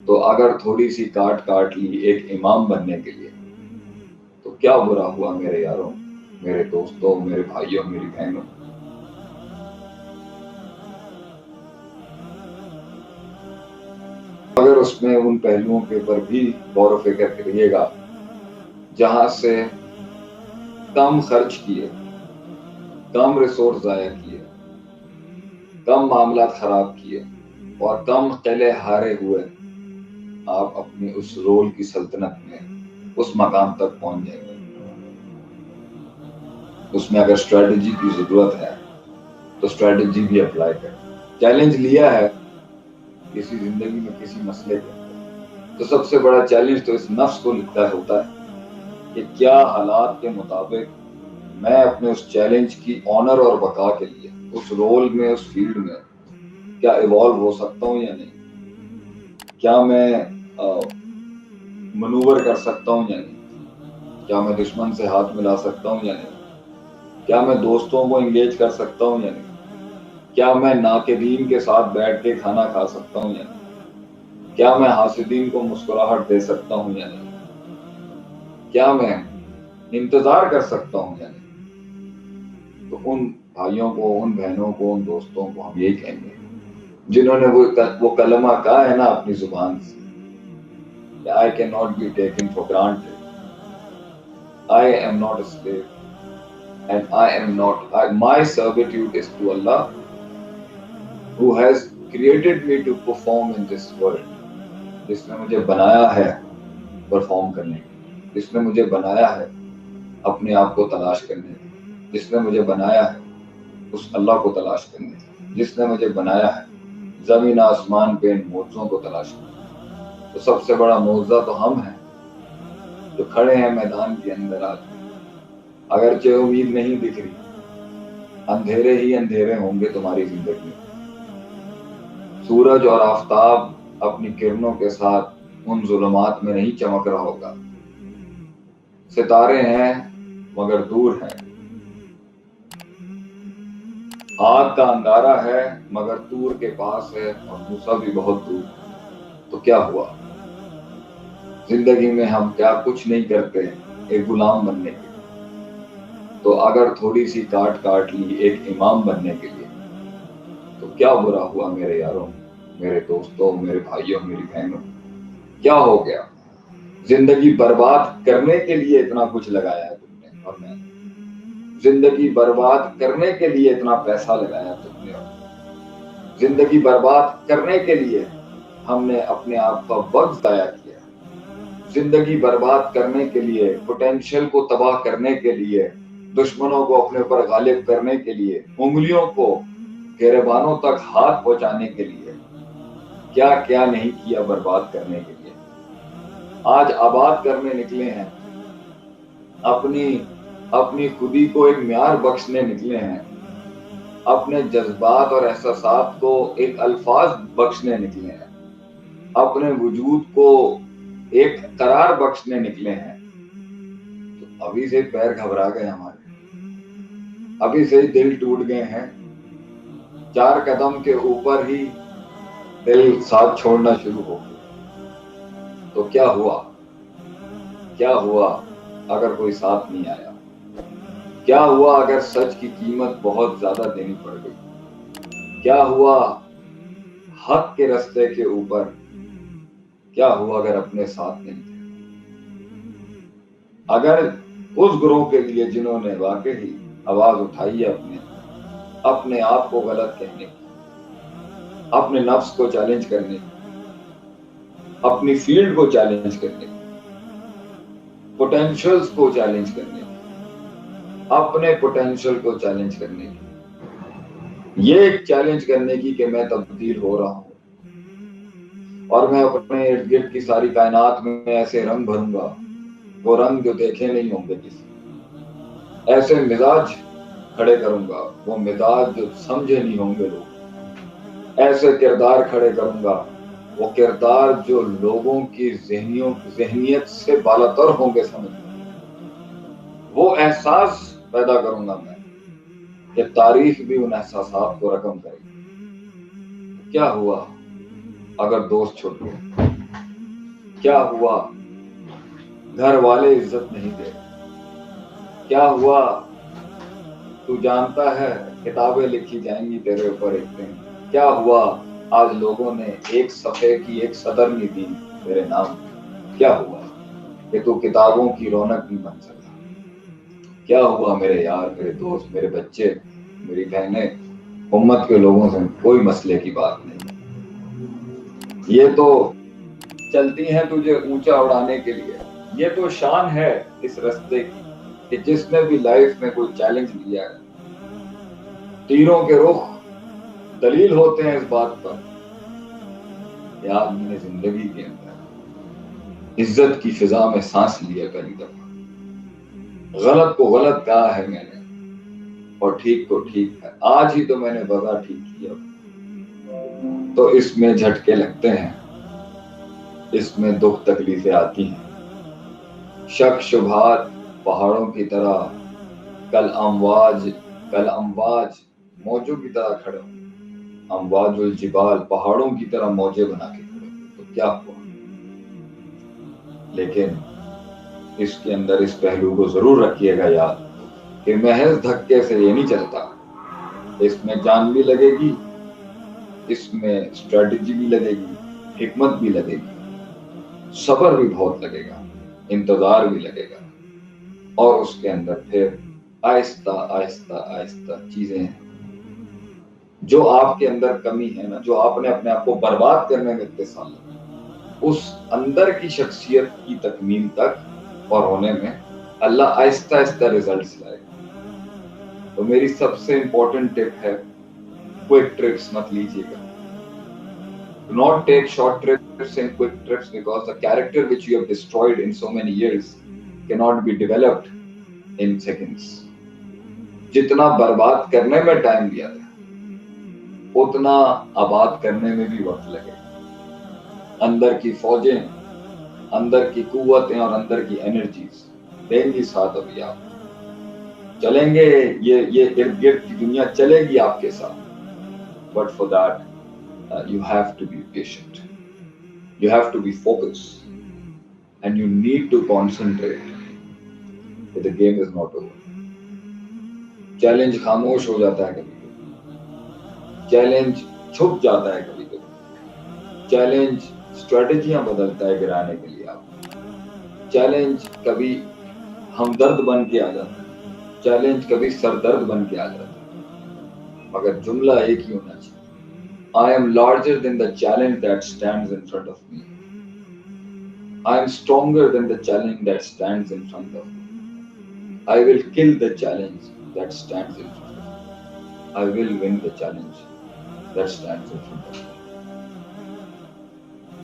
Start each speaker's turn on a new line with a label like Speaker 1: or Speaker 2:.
Speaker 1: تو اگر تھوڑی سی کاٹ لی ایک امام بننے کے لیے تو کیا برا ہوا میرے یاروں، میرے دوستوں، میرے بھائیوں، میری بہنوں۔ اگر اس میں ان پہلوؤں کے اوپر بھی غور و فکر کریے گا جہاں سے کم خرچ کیے، کم ریسورس ضائع کیے، کم معاملات خراب کیے اور کم قلعے ہارے ہوئے، آپ اپنی اس رول کی سلطنت میں اس مقام تک پہنچ جائیں گے۔ اس میں اگر اسٹریٹجی کی ضرورت ہے تو اسٹریٹجی بھی اپلائی کریں۔ چیلنج لیا ہے کسی زندگی میں کسی مسئلے کے اندر، تو سب سے بڑا چیلنج تو اس نفس کو لکھتا ہوتا ہے کہ کیا حالات کے مطابق میں اپنے اس چیلنج کی آنر اور بقا کے لیے اس رول میں، اس فیلڈ میں کیا ایوالو ہو سکتا ہوں یا نہیں، کیا میں منور کر سکتا ہوں یا نہیں، کیا میں دشمن سے ہاتھ ملا سکتا ہوں یا نہیں، کیا میں دوستوں کو انگیج کر سکتا ہوں یا نہیں، کیا میں ناقدین کے ساتھ بیٹھ کے کھانا کھا سکتا ہوں یا نہیں، کیا میں حاسدین کو مسکراہٹ دے سکتا ہوں یا نہیں، کیا میں انتظار کر سکتا ہوں یا نہیں۔ تو ان بھائیوں کو، ان بہنوں کو، ان دوستوں کو ہم یہی کہیں گے جنہوں نے وہ کلمہ کہا ہے نا اپنی زبان سے کہ I cannot be taken for granted. I am not a slave and I am not, my servitude is to Allah who has created me to perform in this world. جس نے مجھے بنایا ہے پرفارم کرنے کے، جس نے مجھے بنایا ہے اپنے آپ کو تلاش کرنے کے، جس نے مجھے بنایا ہے اس اللہ کو تلاش کرنے کے، جس نے مجھے بنایا ہے زمین آسمان پہ ان معجزوں کو تلاش کرنے۔ تو سب سے بڑا معجزہ تو ہم ہیں جو کھڑے ہیں میدان کے اندر آج۔ اگرچہ امید نہیں دکھ رہی، اندھیرے ہی اندھیرے ہوں گے تمہاری زندگی میں، سورج اور آفتاب اپنی کرنوں کے ساتھ ان ظلمات میں نہیں چمک رہا ہوگا، ستارے ہیں مگر دور ہیں، آگ کا انگارہ ہے مگر طور کے پاس ہے اور موسیٰ بھی بہت دور ہے۔ تو کیا ہوا زندگی میں ہم کیا کچھ نہیں کرتے ایک غلام بننے کے لیے، تو اگر تھوڑی سی کاٹ لی ایک امام بننے کے لیے تو کیا برا ہوا میرے یاروں، میرے دوستوں، میرے بھائیوں، میری بہنوں۔ کیا ہو گیا زندگی برباد کرنے کے لیے اتنا کچھ لگایا ہے تم نے اور میں نے، زندگی برباد کرنے کے لیے اتنا پیسہ لگایا تم نے، زندگی برباد کرنے کے لیے ہم نے اپنے آپ کا وقت ضائع کیا، زندگی برباد کرنے کے لیے، پوٹینشل کو تباہ کرنے کے لیے، دشمنوں کو اپنے اوپر غالب کرنے کے لیے، انگلیوں کو گریبانوں تک ہاتھ پہنچانے کے لیے کیا کیا نہیں کیا برباد کرنے کے لیے۔ آج آباد کرنے نکلے ہیں، اپنی خودی کو ایک معیار بخشنے نکلے ہیں، اپنے جذبات اور احساسات کو ایک الفاظ بخشنے نکلے ہیں، اپنے وجود کو ایک قرار بخشنے نکلے ہیں، تو ابھی سے پیر گھبرا گئے ہمارے، ابھی سے دل ٹوٹ گئے ہیں، 4 قدم کے اوپر ہی دل ساتھ چھوڑنا شروع ہو گیا۔ تو کیا ہوا اگر کوئی ساتھ نہیں آیا؟ کیا ہوا اگر سچ کی قیمت بہت زیادہ دینی پڑ گئی؟ کیا ہوا حق کے رستے کے اوپر؟ کیا ہوا اگر اپنے ساتھ نہیں تھے؟ اگر اس گروہ کے لیے جنہوں نے واقعی آواز اٹھائی ہے اپنے آپ کو غلط کہنے کی، اپنے نفس کو چیلنج کرنے کی، اپنی فیلڈ کو چیلنج کرنے کی، پوٹینشلز کو چیلنج کرنے کی، اپنے پوٹینشل کو چیلنج کرنے کی، یہ ایک چیلنج کرنے کی کہ میں تبدیل ہو رہا ہوں اور میں اپنے ارد گرد کی ساری کائنات میں ایسے رنگ بھروں گا، وہ رنگ جو دیکھے نہیں ہوں گے کسی، ایسے مزاج کھڑے کروں گا، وہ مزاج جو سمجھے نہیں ہوں گے لوگ، ایسے کردار کھڑے کروں گا، وہ کردار جو لوگوں کی ذہنیت سے بالاتر ہوں گے سمجھ، وہ احساس پیدا کروں گا میں کہ تاریخ بھی ان احساسات کو رقم کرے گی۔ کیا ہوا اگر دوست چھوٹ گئے؟ کیا ہوا گھر والے عزت نہیں دے، کیا ہوا تو جانتا ہے کتابیں لکھی جائیں گی تیرے اوپر ایک دن، کیا ہوا آج لوگوں نے ایک صفحے کی ایک صدر نہیں دی تیرے نام، کیا ہوا کہ تو کتابوں کی رونق نہیں بن سکا، کیا ہوا میرے یار، میرے دوست، میرے بچے، میری بہنیں، امت کے لوگوں سے کوئی مسئلے کی بات نہیں، یہ تو چلتی ہیں تجھے اونچا اڑانے کے لیے، یہ تو شان ہے اس رستے کی کہ جس نے بھی لائف میں کوئی چیلنج لیا ہے، تیروں کے رخ دلیل ہوتے ہیں اس بات پر کہ آدمی نے زندگی کے اندر عزت کی فضا میں سانس لیا کئی دفعہ، غلط کو غلط کہا ہے میں نے اور ٹھیک کو ٹھیک ہے، آج ہی تو میں نے وضع ٹھیک کیا، تو اس میں جھٹکے لگتے ہیں، اس میں دکھ تکلیفیں آتی ہیں، شک شبہات پہاڑوں کی طرح کل امواج موجوں کی طرح کھڑے ہوں، امواج الجبال پہاڑوں کی طرح موجے بنا کے کھڑے ہوں، تو کیا ہوا، لیکن اس کے اندر اس پہلو کو ضرور رکھیے گا یاد کہ محض دھکے سے یہ نہیں چلتا، اس میں جان بھی لگے گی، اس میں اسٹریٹجی بھی لگے گی، حکمت بھی لگے گی، صبر بھی بہت لگے گا، انتظار بھی لگے گا، اور اس کے اندر پھر آہستہ آہستہ آہستہ چیزیں جو آپ کے اندر کمی ہے نا، جو آپ نے اپنے آپ کو برباد کرنے میں اتنے سال لگے، اس اندر کی شخصیت کی تکمیل تک اور ہونے میں اللہ آہستہ آہستہ ریزلٹس لائے گا۔ تو میری سب سے امپورٹنٹ ٹپ ہے، کوئک ٹرپس مت لیجیے گا. Do not take short trips and quick trips because the character which you have destroyed in so many years cannot be developed in seconds. جتنا برباد کرنے میں ٹائم لیا تھا اتنا آباد کرنے میں بھی وقت لگے، اندر کی فوجیں، اندر کی قوتیں اور اندر کی انرجیز دیں گی ساتھ، ابھی آپ چلیں گے، یہ ارد گرد کی دنیا چلے گی آپ کے ساتھ، but for that you have to be patient, you have to be focused and you need to concentrate that the game is not over. Challenge خاموش ہو جاتا ہے کبھی کبھی، چیلنج چھپ جاتا ہے کبھی کبھی، چیلنج اسٹریٹجیاں بدلتا ہے گرانے کے لیے آپ، چیلنج کبھی ہمدرد بن کے آ جاتا ہے، چیلنج کبھی سردرد بن کے آ جاتا ہے، مگر جملہ ایک ہی ہونا چاہیے، I am larger than the challenge that stands in front of me. I am stronger than the challenge that stands in front of me. I will kill the challenge that stands in front of me. I will win the challenge that stands in front of me.